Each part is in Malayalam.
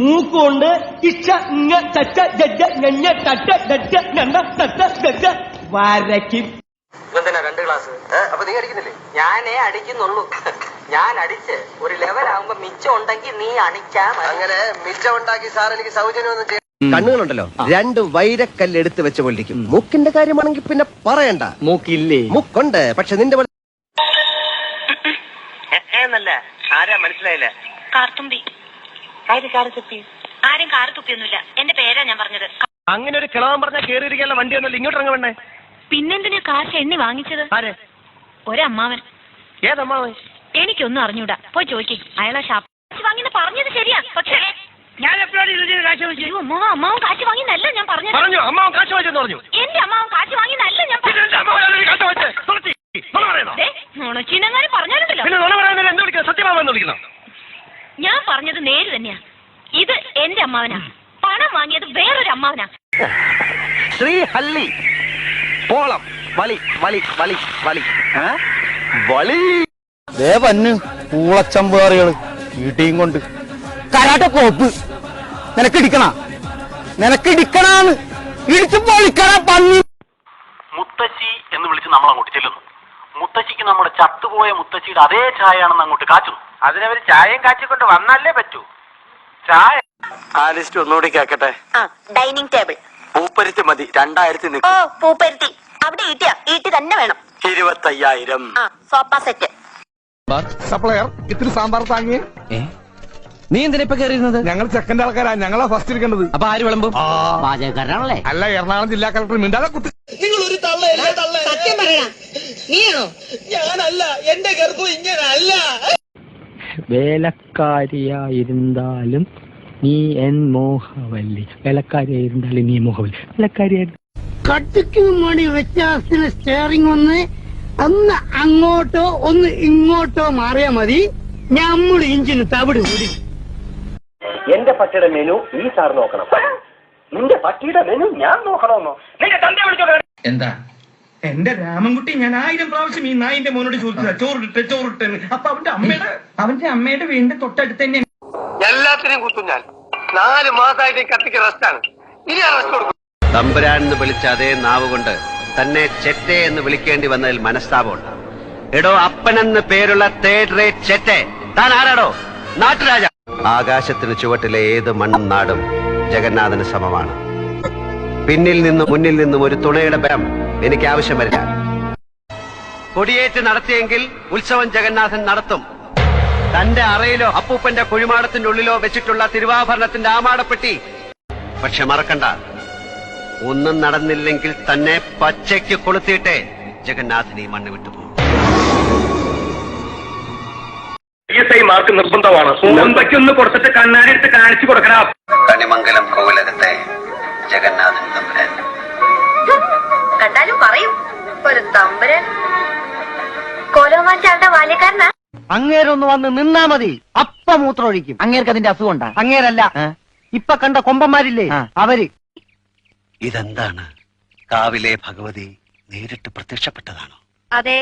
മൂക്കൊണ്ട് ഇച്ച ഇങ്ങ ചച്ച ജഡ ഞഞ്ഞ തട്ട ഡട്ട ഞണ്ട തട്ട ഡട്ട വരയ്ക്കും. ഇതെന്തിനാ 2 ഗ്ലാസ്? അപ്പൊ നീ അടിക്കുന്നില്ലേ? ഞാനേ അടിക്കുന്നുള്ളൂ. ഞാൻ അടിച്ച് ഒരു ലെവലാകുമ്പോ മിച്ചം ഉണ്ടെങ്കിൽ നീ അടിച്ചാ അങ്ങനെ മിച്ചം ഉണ്ടാക്കി സാർ എനിക്ക് സൗജന്യമൊന്നും ചെയ്യാം. കണ്ണുകളുണ്ടല്ലോ 2 വൈരക്കല്ല് എടുത്ത് വെച്ച് പൊള്ളിക്കും. മൂക്കിന്റെ കാര്യമാണെങ്കിൽ പിന്നെ പറയണ്ട. മൂക്കില്ലേ? മൂക്കുണ്ട്, പക്ഷെ നിന്റെ എന്നല്ല ആരാ മനസ്സിലായില്ല? കാർത്തുമ്പി. ആരും കാർ തുപ്പിയൊന്നുമില്ല. എന്റെ പേരാ ഞാൻ പറഞ്ഞത്. അങ്ങനെ ഒരു കിളവൻ പറഞ്ഞാൽ കേറിയിരിക്കാനുള്ള വണ്ടി ഒന്നുമില്ല. ഇങ്ങോട്ട് ഇറങ്ങ വേണ്ടേ? പിന്നെന്തിനാ കാശ് എണ്ണി വാങ്ങിച്ചത്? ആരെ? ഒരമ്മാവൻ. ഏതമ്മാവൻ? എനിക്കൊന്നും അറിഞ്ഞൂടാ. പോയി ചോദിക്കും. അയാളെ കാശ് വാങ്ങിന്ന് പറഞ്ഞത് ശരിയാ, പക്ഷേ ഞാൻ എപ്പോഴാണ് കാശ് വാങ്ങിച്ചു? അമ്മാവൻ കാശ് വാങ്ങിന്നല്ല ഞാൻ പറഞ്ഞത്. പറഞ്ഞു അമ്മാവൻ കാശ് വാങ്ങിച്ചെന്ന് പറഞ്ഞു. എന്റെ അമ്മാവൻ കാശ് വാങ്ങിന്നല്ല ഞാൻ നുണച്ചീനങ്ങാനും പറഞ്ഞാലുണ്ടല്ലോ. സത്യമാവെന്ന് വിളിക്കണം. ഞാൻ പറഞ്ഞത് നേര് തന്നെയാ. ഇത് എന്റെ അമ്മാവനാ. പണം വാങ്ങിയത് വേറൊരു അമ്മാവനാ. ശ്രീഹല്ലി പോളം വളി വളി വളി വളി വളി ദേവന്ന് പൂളച്ചമ്പേറികള് വീട്ടിയും കൊണ്ട് കരാട്ട കോപ്പ് നിനക്കിടിക്കണാന്ന് ഇടിച്ചു പൊളിക്കണ പന്നി. മുത്തശ്ശി എന്ന് വിളിച്ച് നമ്മൾ അങ്ങോട്ട് ചെല്ലുന്നു. മുത്തശ്ശിക്ക് നമ്മുടെ ചത്തുപോയ മുത്തശ്ശിയുടെ അതേ ചായയാണെന്ന് അങ്ങോട്ട് കാച്ചുന്നു. അതിനവര് ചായയും കാച്ചിക്കൊണ്ട് വന്നല്ലേ പറ്റൂ. ചായ ആ ലിസ്റ്റ് ഒന്നുകൂടി കേക്കട്ടെ. Dining table. പൂപ്പരുത്തി മതി. 2000 ഓ പൂപ്പരുത്തി. അവിടെ ഈട്ടി തന്നെ വേണം. 25,000. Sofa set. സപ്ലയർ ഇത്തിരി സാമ്പാർ താങ്ങിയേ. നീ എന്തിനാ ഇപ്പൊ കയറിയിരുന്നത്? ഞങ്ങൾ സെക്കൻഡ് ആൾക്കാരാ, ഞങ്ങളാ ഫസ്റ്റ് ഇരിക്കേണ്ടത്. അപ്പൊ ആര് വിളമ്പും? പാചകക്കാരനാണല്ലേ? അല്ല, എറണാകുളം ജില്ലാ കളക്ടർ മിണ്ടാതെ കുത്തി. നിങ്ങൾ ഒരു തള്ളയല്ലേ തള്ള? സത്യം പറയണം. നീയാണോ? ഞാനല്ല, എന്റെ ഗർഭം ഇങ്ങനല്ല. വേലക്കാരിയായിരുന്നാലും നീ എൻ മോഹവല്ലി, വേലക്കാരിയായിരുന്നാലും നീ മോഹവല്ലി, വേലക്കാരിയായിരുന്നു. കട്ടിക്കും വേണ്ടി വ്യത്യാസത്തിന് സ്റ്റിയറിംഗ് ഒന്ന് അങ്ങോട്ടോ ഒന്ന് ഇങ്ങോട്ടോ മാറിയാ മതി. നമ്മൾ ഇഞ്ചിന് തവിട് കൂടി. എന്റെ പട്ടിയുടെ മെനു ഈ സാർ നോക്കണം. നിന്റെ പട്ടിയുടെ മെനു ഞാൻ നോക്കണമെന്നോ? നിന്റെ തന്റെ വിളിച്ചോ. എന്താ എന്റെ രാമൻകുട്ടി, ഞാൻ 1000 പ്രാവശ്യം ഈ നായിന്റെ മോനോട് ചോദിച്ചതാ ചോറിട്ടെ. അപ്പൊ അവന്റെ അമ്മയുടെ വീടിന്റെ തൊട്ടടുത്ത് തന്നെ. എല്ലാത്തിനെയും കുത്തും ഞാൻ. 4 മാസമായിട്ട് കത്തിക്ക് റെസ്റ്റാണ്. ഇനി റെസ്റ്റ് കൊടുക്കും. തമ്പുരാൻ എന്ന് വിളിച്ച അതേ നാവ് കൊണ്ട് തന്നെ ചെറ്റെ എന്ന് വിളിക്കേണ്ടി വന്നതിൽ മനസ്താപമുണ്ട്. എടോ, അപ്പനെന്ന് പേരുള്ള തേർഡ് റേറ്റ് ചെറ്റെ, താൻ ആരാടോ? നാട്ടുരാജ. ആകാശത്തിന് ചുവട്ടിലെ ഏത് മണ്ണും നാടും ജഗന്നാഥന് സമമാണ്. പിന്നിൽ നിന്നും മുന്നിൽ നിന്നും ഒരു തുണയുടെ ബലം എനിക്ക് ആവശ്യം വരില്ല. കൊടിയേറ്റ് നടത്തിയെങ്കിൽ ഉത്സവം ജഗന്നാഥൻ നടത്തും. തന്റെ അറയിലോ അപ്പൂപ്പന്റെ കുഴിമാടത്തിന്റെ ഉള്ളിലോ വെച്ചിട്ടുള്ള തിരുവാഭരണത്തിന്റെ ആമാടപ്പെട്ടി. പക്ഷെ മറക്കണ്ട, ഒന്നും നടന്നില്ലെങ്കിൽ തന്നെ പച്ചയ്ക്ക് കൊളുത്തിയിട്ടേ ജഗന്നാഥൻ ഈ മണ്ണ് വിട്ടുപോകും. PSI മാർക്ക് നിർബന്ധമാണ്. ഒന്ന് കൊടുത്തിട്ട് കണ്ണാടി എടുത്ത് കാണിച്ചു കൊടുക്കണം. കണിമംഗലം കോവിലകത്തെ ജഗന്നാഥൻ തമ്പുരാൻ. കണ്ടാലും പറയും ഒരു തമ്പുരാൻ. കോലോമാച്ചാളുടെ ബാല്യക്കാരനാ. അങ്ങേരൊന്ന് വന്ന് നിന്നാ മതി, അപ്പ മൂത്രമൊഴിക്കും. അങ്ങേർക്ക് അതിന്റെ അസുഖം ഉണ്ടാ? അങ്ങേരല്ല, ഇപ്പൊ കണ്ട കൊമ്പന്മാരില്ലേ അവര്. ഇതെന്താണ്? കാവിലെ ഭഗവതി നേരിട്ട് പ്രത്യക്ഷപ്പെട്ടതാണോ? അതെ,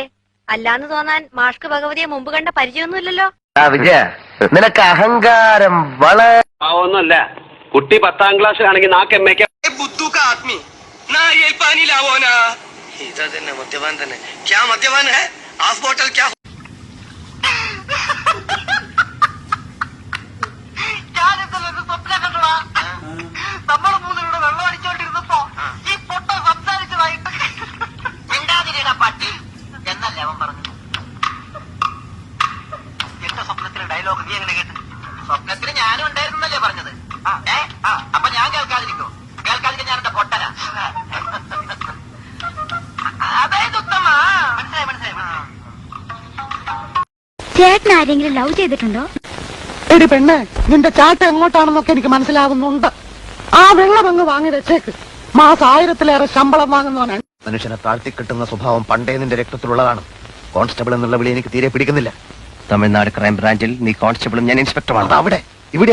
അല്ലാന്ന് തോന്നാൻ മാഷ്ക്ക് ഭഗവതിയെ മുമ്പ് കണ്ട പരിചയമൊന്നുമില്ലല്ലോ. വിജയ, നിനക്ക് അഹങ്കാരം വളരെ. ഒന്നുമല്ല, കുട്ടി 10ാം ക്ലാസ് ആണെങ്കിൽ നാക്കെമ്മയ്ക്ക് ആദ്മി ഇതാ തന്നെ മദ്യപാൻ തന്നെ. ക്യാ മദ്യപാൻ ഹെ? ഹാഫ് ബോട്ടൽ ക്യാ? നമ്മൾ മൂന്നിലൂടെ വെള്ളം അടിച്ചോണ്ടിരുന്നപ്പോ ഈ പൊട്ട സംസാരിച്ചതായിട്ട് മിണ്ടാതിരിയുടെ പട്ടി എന്നല്ലേ അവൻ പറഞ്ഞത്. എന്റെ സ്വപ്നത്തിലെ ഡയലോഗ് നീ എങ്ങനെ കേട്ടു? സ്വപ്നത്തിന് ഞാനും ഉണ്ടായിരുന്നല്ലേ പറഞ്ഞത്. അപ്പൊ ഞാൻ കേൾക്കാതിരിക്കോ? കേൾക്കാതിരിക്കാൻ ഞാൻ എന്റെ പൊട്ടനാ. അതായത് ഉത്തമ മനസ്സിലായി. ചേട്ടൻ ആരെങ്കിലും ലവ് ചെയ്തിട്ടുണ്ടോ? എടി പെണ്ണ്, നിന്റെ ചാട്ട എങ്ങോട്ടാണെന്നൊക്കെ എനിക്ക് മനസ്സിലാകുന്നുണ്ട്. ആ വെള്ളം അങ്ങ് വാങ്ങി വെച്ചേക്ക്. മാസം 1000-ലേറെ ശമ്പളം വാങ്ങുന്നവനാണ്. മനുഷ്യനെ താഴ്ത്തിക്കിട്ടുന്ന സ്വഭാവം പണ്ടേ നിന്റെ രക്തത്തിലുള്ളതാണ്. കോൺസ്റ്റബിൾ എന്നുള്ള വിളി എനിക്ക് തീരെ പിടിക്കുന്നില്ല. തമിഴ്നാട് ക്രൈം ബ്രാഞ്ചിൽ നീ കോൺസ്റ്റബിളും ഞാൻ ഇൻസ്പെക്ടറുമാണ്. അവിടെ ഇവിടെ